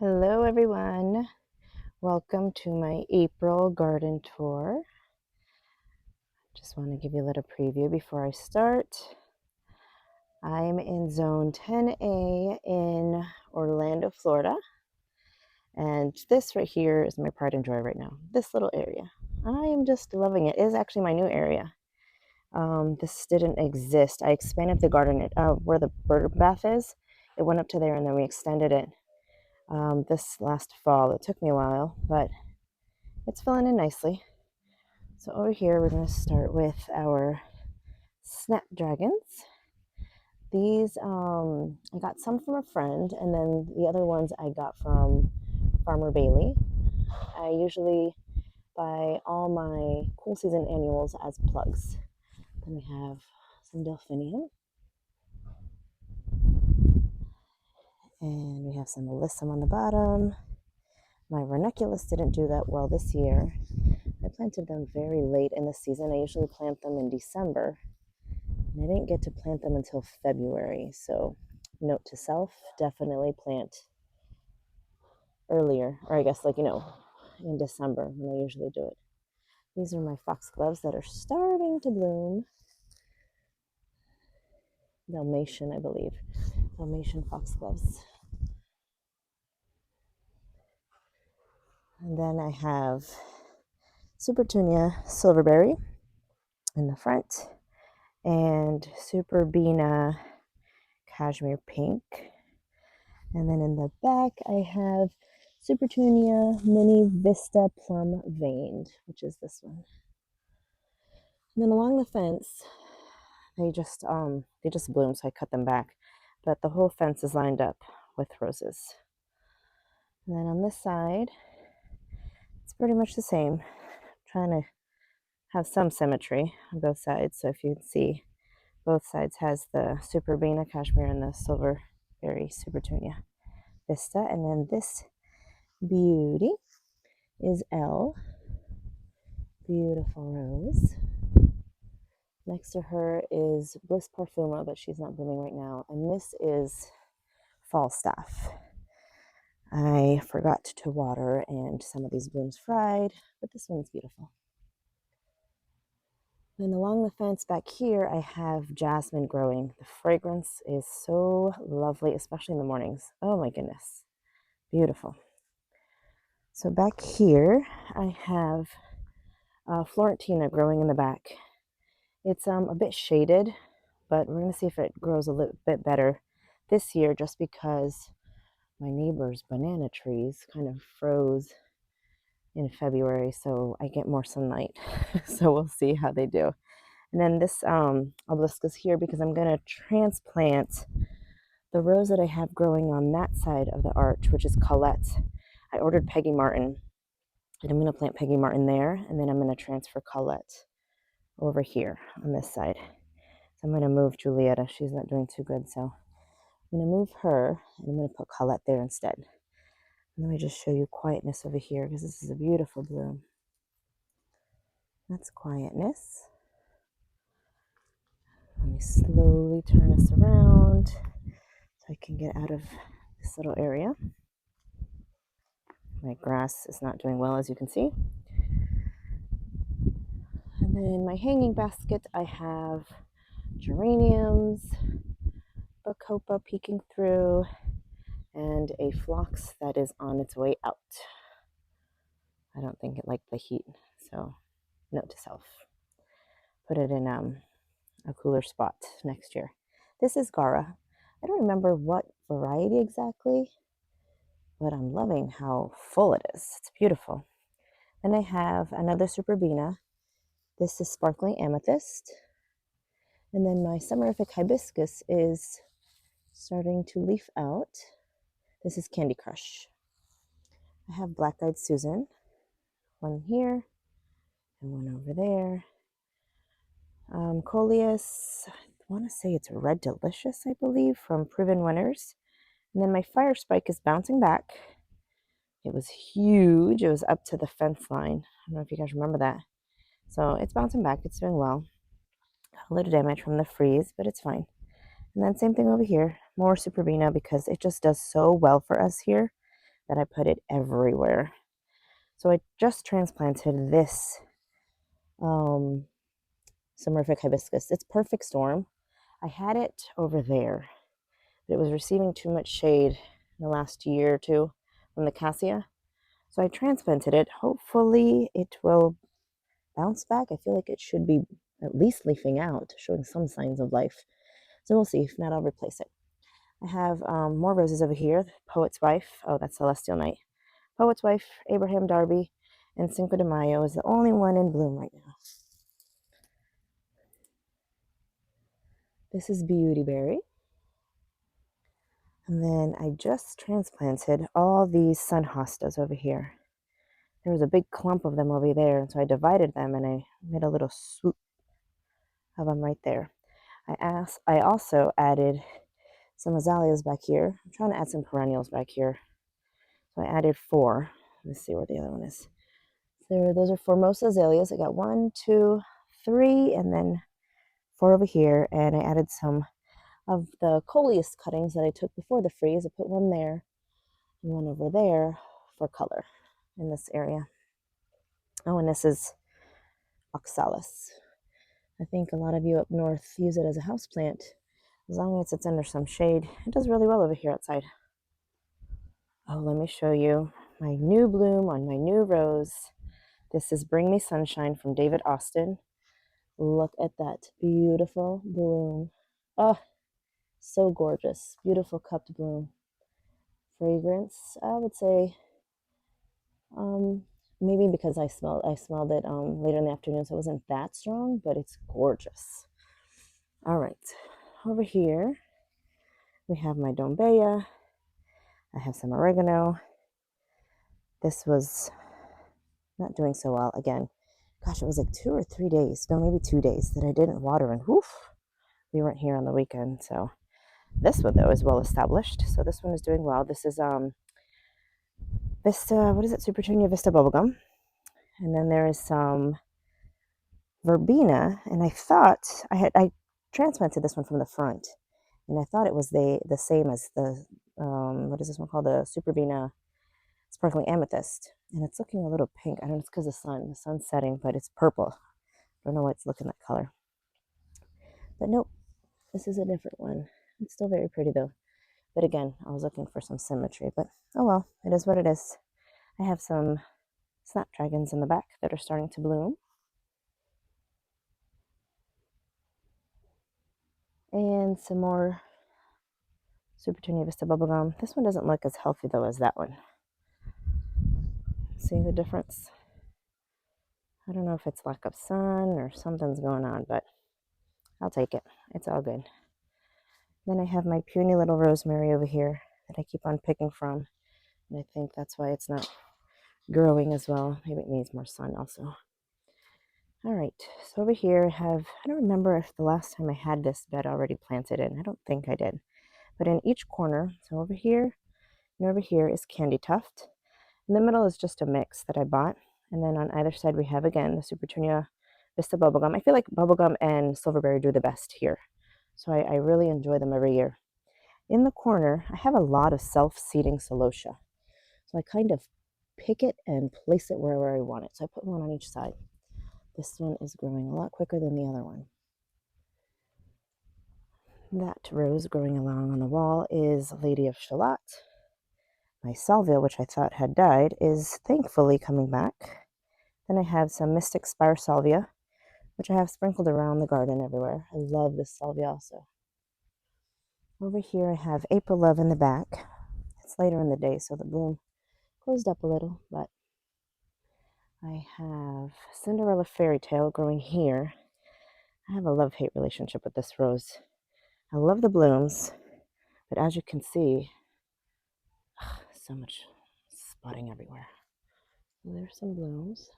Hello everyone, welcome to my April garden tour. Just want to give you a little preview before I start. I'm in zone 10A in Orlando, Florida, and this right here is my pride and joy right now, this little area. I am just loving it. It is actually my new area. This didn't exist. I expanded the garden where the bird bath is. It went up to there and then we extended it this last fall. It took me a while, but it's filling in nicely. So over here, we're going to start with our snapdragons. These, I got some from a friend, and then the other ones I got from Farmer Bailey. I usually buy all my cool season annuals as plugs. Then we have some delphinium, and we have some alyssum on the bottom. My ranunculus didn't do that well this year. I planted them very late in the season. I usually plant them in December. And I didn't get to plant them until February. So note to self, definitely plant earlier, or I guess in December when I usually do it. These are my foxgloves that are starting to bloom. Dalmatian, I believe. Dalmatian foxgloves. And then I have Supertunia silverberry in the front and Superbena cashmere pink. And then in the back, I have Supertunia mini vista plum veined, which is this one. And then along the fence, they just bloom, so I cut them back. But the whole fence is lined up with roses. And then on this side, it's pretty much the same. I'm trying to have some symmetry on both sides. So if you can see, both sides has the Superbena cashmere and the silverberry Supertunia vista. And then this beauty is Elle. Beautiful rose. Next to her is Bliss Parfuma, but she's not blooming right now. And this is Falstaff. I forgot to water and some of these blooms fried, but this one's beautiful. Then along the fence back here, I have jasmine growing. The fragrance is so lovely, especially in the mornings. Oh my goodness, beautiful. So back here, I have Florentina growing in the back. It's a bit shaded, but we're going to see if it grows a little bit better this year just because my neighbor's banana trees kind of froze in February, so I get more sunlight. So we'll see how they do. And then this obelisk is here because I'm going to transplant the rose that I have growing on that side of the arch, which is Colette. I ordered Peggy Martin, and I'm going to plant Peggy Martin there, and then I'm going to transfer Colette over here on this side. So I'm going to move Julietta. She's not doing too good, so I'm going to move her, and I'm going to put Colette there instead. And let me just show you quietness over here because this is a beautiful bloom. That's quietness. Let me slowly turn this around so I can get out of this little area. My grass is not doing well, as you can see. And then in my hanging basket, I have geraniums, bacopa peeking through, and a phlox that is on its way out. I don't think it liked the heat, so note to self. Put it in a cooler spot next year. This is Gara. I don't remember what variety exactly, but I'm loving how full it is. It's beautiful. Then I have another Superbena. This is sparkling amethyst. And then my summerific hibiscus is starting to leaf out. This is Candy Crush. I have black-eyed Susan, one here and one over there. Coleus, I want to say it's Red Delicious, I believe, from Proven Winners. And then my fire spike is bouncing back. It was huge. It was up to the fence line. I don't know if you guys remember that. So it's bouncing back. It's doing well. A little damage from the freeze, but it's fine. And then same thing over here. More Superbena because it just does so well for us here. that I put it everywhere. So I just transplanted this Somerific hibiscus. It's perfect storm. I had it over there, but it was receiving too much shade in the last year or two from the cassia. So I transplanted it. Hopefully it will bounce back. I feel like it should be at least leafing out, showing some signs of life. So we'll see. If not, I'll replace it. I have more roses over here. Poet's Wife. Oh, that's Celestial Night. Poet's Wife, Abraham Darby, and Cinco de Mayo is the only one in bloom right now. This is Beautyberry. And then I just transplanted all these sun hostas over here. There was a big clump of them over there, and so I divided them and I made a little swoop of them right there. I also added some azaleas back here. I'm trying to add some perennials back here. So I added 4. Let's see where the other one is. Those are Formosa azaleas. I got 1, 2, 3, and then 4 over here. And I added some of the coleus cuttings that I took before the freeze. I put one there and one over there for color in this area. Oh, and this is oxalis. I think a lot of you up north use it as a houseplant. As long as it's under some shade, it does really well over here outside. Oh, let me show you my new bloom on my new rose. This is Bring Me Sunshine from David Austin. Look at that beautiful bloom. Oh, so gorgeous. Beautiful cupped bloom. Fragrance, I would say, maybe because I smelled it later in the afternoon, so it wasn't that strong, but it's gorgeous. All right, over here we have my Dombea. I have some oregano. This was not doing so well again. Gosh, it was like 2 or 3 days, no, maybe 2 days that I didn't water, and woof, we weren't here on the weekend. So this one though is well established. So this one is doing well. This is Vista, what is it? Supertunia Vista bubblegum. And then there is some verbena, and I thought I transplanted this one from the front, and I thought it was the same as the what is this one called, the Superbena sparkling amethyst, and it's looking a little pink. I don't know, it's because the sun's setting, but it's purple. I don't know why it's looking that color, but nope, this is a different one. It's still very pretty though, but again, I was looking for some symmetry, but oh well, it is what it is. I have some snapdragons in the back that are starting to bloom. And some more Supertunia Vista bubblegum. This one doesn't look as healthy though as that one. See the difference? I don't know if it's lack of sun or something's going on, but I'll take it. It's all good. Then I have my puny little rosemary over here that I keep on picking from. And I think that's why it's not growing as well. Maybe it needs more sun also. All right, so over here I don't remember if the last time I had this bed already planted in. I don't think I did. But in each corner, so over here and over here is candy tuft. In the middle is just a mix that I bought. And then on either side we have, again, the Supertunia Vista bubblegum. I feel like bubblegum and silverberry do the best here. So I really enjoy them every year. In the corner, I have a lot of self-seeding celosia. So I kind of pick it and place it wherever I want it. So I put one on each side. This one is growing a lot quicker than the other one. That rose growing along on the wall is Lady of Shalott. My salvia, which I thought had died, is thankfully coming back. Then I have some Mystic Spire salvia, which I have sprinkled around the garden everywhere. I love this salvia also. Over here I have April Love in the back. It's later in the day, so the bloom closed up a little, but I have Cinderella Fairy Tale growing here. I have a love-hate relationship with this rose. I love the blooms, but as you can see, so much spotting everywhere. So there's some blooms.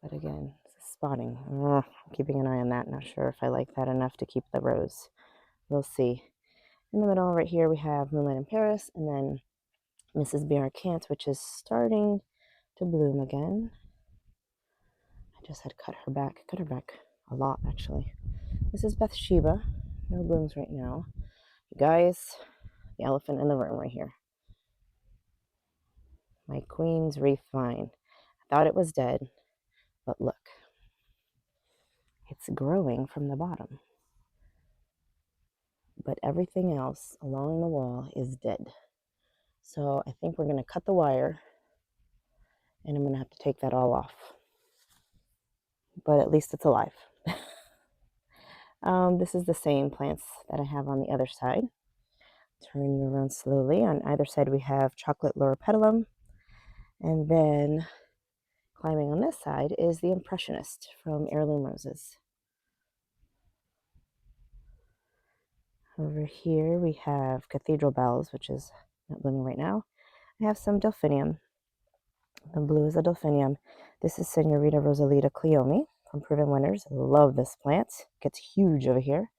But again, spotting. I'm keeping an eye on that. Not sure if I like that enough to keep the rose. We'll see. In the middle right here we have Moonlight in Paris, and then Mrs. Barricant, which is starting to bloom again. I just had cut her back a lot actually. This is Bathsheba. No blooms right now. You guys, the elephant in the room right here. My queen's wreath vine. I thought it was dead, but look, it's growing from the bottom. But everything else along the wall is dead. So I think we're going to cut the wire, and I'm going to have to take that all off. But at least it's alive. This is the same plants that I have on the other side. Turning around slowly. On either side we have chocolate loropetalum, and then climbing on this side is the impressionist from heirloom roses. Over here we have cathedral bells, which is not blooming right now. I have some delphinium. The blue is a delphinium. This is Senorita Rosalita Cleome from Proven Winners. I love this plant. It gets huge over here.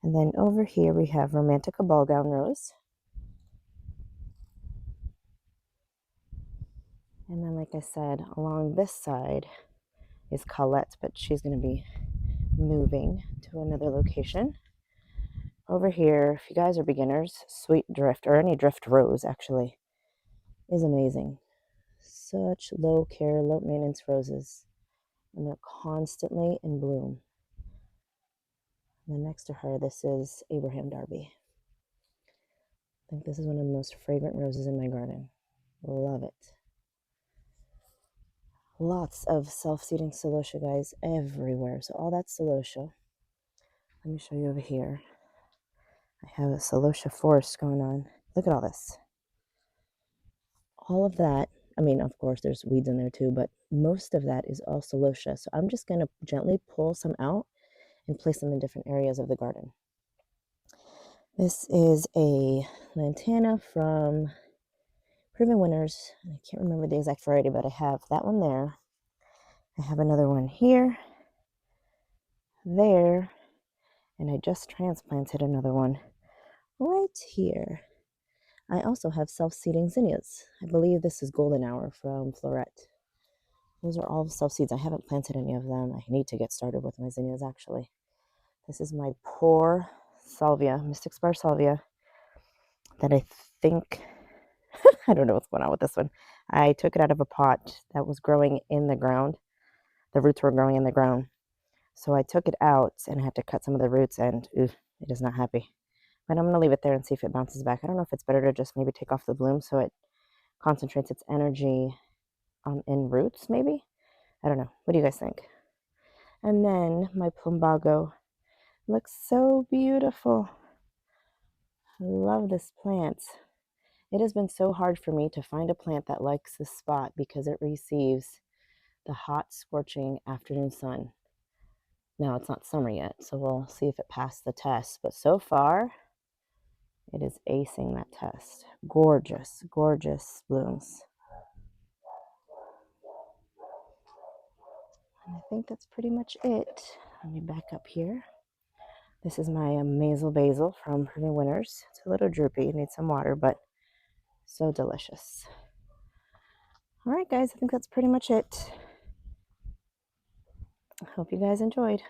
And then over here we have Romantica ball gown rose. And then, like I said, along this side is Colette, but she's going to be moving to another location. Over here, if you guys are beginners, Sweet Drift, or any drift rose actually, is amazing. Such low care, low maintenance roses, and they're constantly in bloom. And then next to her, this is Abraham Darby. I think this is one of the most fragrant roses in my garden. Love it. Lots of self-seeding celosia, guys, everywhere. So all that celosia. Let me show you over here. I have a celosia forest going on. Look at all this. All of that, I mean, of course, there's weeds in there too, but most of that is all celosia. So I'm just going to gently pull some out and place them in different areas of the garden. This is a lantana from Proven Winners. I can't remember the exact variety, but I have that one there. I have another one here, there, and I just transplanted another one right here. I also have self-seeding zinnias. I believe this is Golden Hour from Florette. Those are all self-seeds. I haven't planted any of them. I need to get started with my zinnias, actually. This is my poor salvia, Mystic Spar salvia, that I think, I don't know what's going on with this one. I took it out of a pot that was growing in the ground. The roots were growing in the ground. So I took it out and I had to cut some of the roots, and it is not happy. But I'm going to leave it there and see if it bounces back. I don't know if it's better to just maybe take off the bloom so it concentrates its energy in roots, maybe. I don't know. What do you guys think? And then my plumbago looks so beautiful. I love this plant. It has been so hard for me to find a plant that likes this spot because it receives the hot, scorching afternoon sun. Now, it's not summer yet, so we'll see if it passed the test. But so far, it is acing that test. Gorgeous, gorgeous blooms. And I think that's pretty much it. Let me back up here. This is my Mazel Basil from Proven Winners. It's a little droopy, it needs some water, but so delicious. All right, guys, I think that's pretty much it. I hope you guys enjoyed.